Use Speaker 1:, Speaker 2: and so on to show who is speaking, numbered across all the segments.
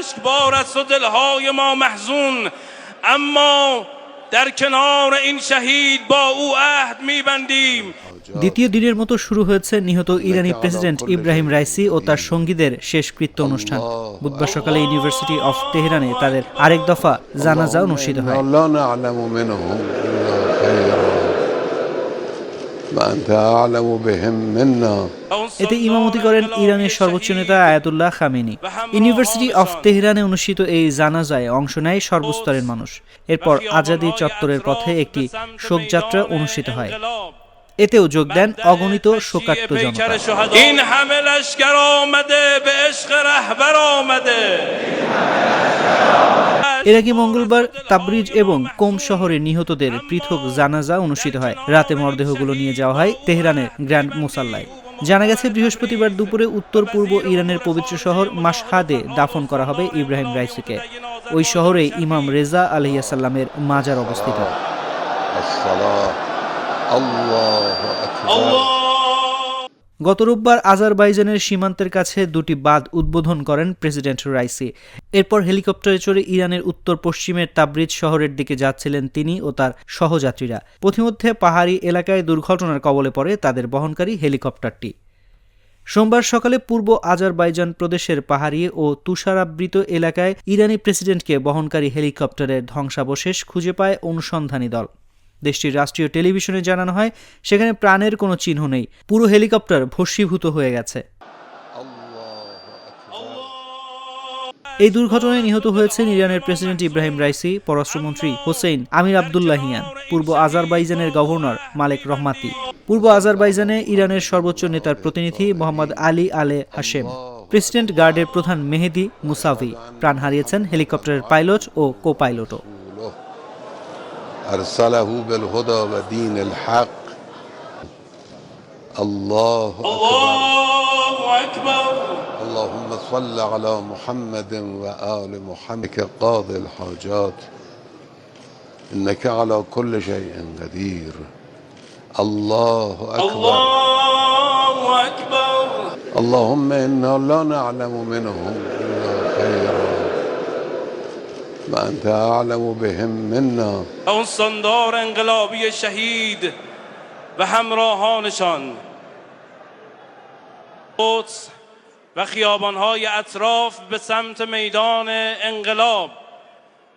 Speaker 1: اشکبار است و دلهای ما محزون، اما در کنار این شهید با او عهد می‌بندیم।
Speaker 2: দ্বিতীয় দিনের মতো শুরু হয়েছে নিহত ইরানি প্রেসিডেন্ট ইব্রাহিম রাইসি ও তার সঙ্গীদের শেষকৃত্য অনুষ্ঠান। বুধবার সকালে ইউনিভার্সিটি অফ তেহরানে তাদের আরেক দফা জানাজা অনুষ্ঠিত হয়। এতে ইমামতি করেন ইরানের সর্বোচ্চ নেতা আয়াতুল্লাহ খামেনি। ইউনিভার্সিটি অফ তেহরানে অনুষ্ঠিত এই জানাজায় অংশ নেয় সর্বস্তরের মানুষ। এরপর আজাদি চত্বরের পথে একটি শোকযাত্রা অনুষ্ঠিত হয়। এতেও যোগ দেন অগণিত শোকার্ত জনতা। এর আগে মঙ্গলবার তাবরিজ এবং কোম শহরে নিহতদের পৃথক জানাজা অনুষ্ঠিত হয়। রাতে মরদেহগুলো নিয়ে যাওয়া হয় তেহরানের গ্র্যান্ড মুসাল্লায়। জানা গেছে বৃহস্পতিবার দুপুরে উত্তর পূর্ব ইরানের পবিত্র শহর মাশহাদে দাফন করা হবে ইব্রাহিম রাইসিকে। ওই শহরে ইমাম রেজা আলাইহিস সালামের মাজার অবস্থিত। গত রোববার আজারবাইজানের সীমান্তের কাছে দুটি বাঁধ উদ্বোধন করেন প্রেসিডেন্ট রাইসি। এরপর হেলিকপ্টারে চড়ে ইরানের উত্তর পশ্চিমের তাবরিজ শহরের দিকে যাচ্ছিলেন তিনি ও তার সহযাত্রীরা। পথিমধ্যে পাহাড়ি এলাকায় দুর্ঘটনার কবলে পড়ে তাদের বহনকারী হেলিকপ্টারটি। সোমবার সকালে পূর্ব আজারবাইজান প্রদেশের পাহাড়ি ও তুষারাবৃত এলাকায় ইরানি প্রেসিডেন্টকে বহনকারী হেলিকপ্টারের ধ্বংসাবশেষ খুঁজে পায় অনুসন্ধানী দল। দেশটির রাষ্ট্রীয় টেলিভিশনে জানানো হয়, সেখানে প্রাণের কোনো চিহ্ন নেই, পুরো হেলিকপ্টার ভস্মীভূত হয়ে গেছে। এই দুর্ঘটনায় নিহত হয়েছেন ইরানের প্রেসিডেন্ট ইব্রাহিম রাইসি, পররাষ্ট্রমন্ত্রী হোসেইন আমির আবদুল্লাহিয়ান, পূর্ব আজারবাইজানের গভর্নর মালেক রহমাতি, পূর্ব আজারবাইজানে ইরানের সর্বোচ্চ নেতার প্রতিনিধি মোহাম্মদ আলী আলে হাশেম, প্রেসিডেন্ট গার্ডের প্রধান মেহেদি মুসাভি। প্রাণ হারিয়েছেন হেলিকপ্টারের পাইলট ও কো পাইলটও।
Speaker 3: أرسله بالهدى ودين الحق الله أكبر اللهم صل على محمد وآل محمد قاضي الحاجات إنك على كل شيء قدير الله أكبر اللهم إنا لا نعلم منهم إلا خيرا وأنت أعلم بهم منا.
Speaker 1: استاندار انقلابی شهید و همراهانشان قدس و خیابان‌های اطراف به سمت میدان انقلاب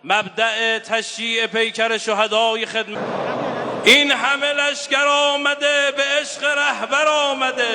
Speaker 1: مبدأ تشییع پیکر شهدای خدمت. این همه لشکر آمده به عشق رهبر آمده.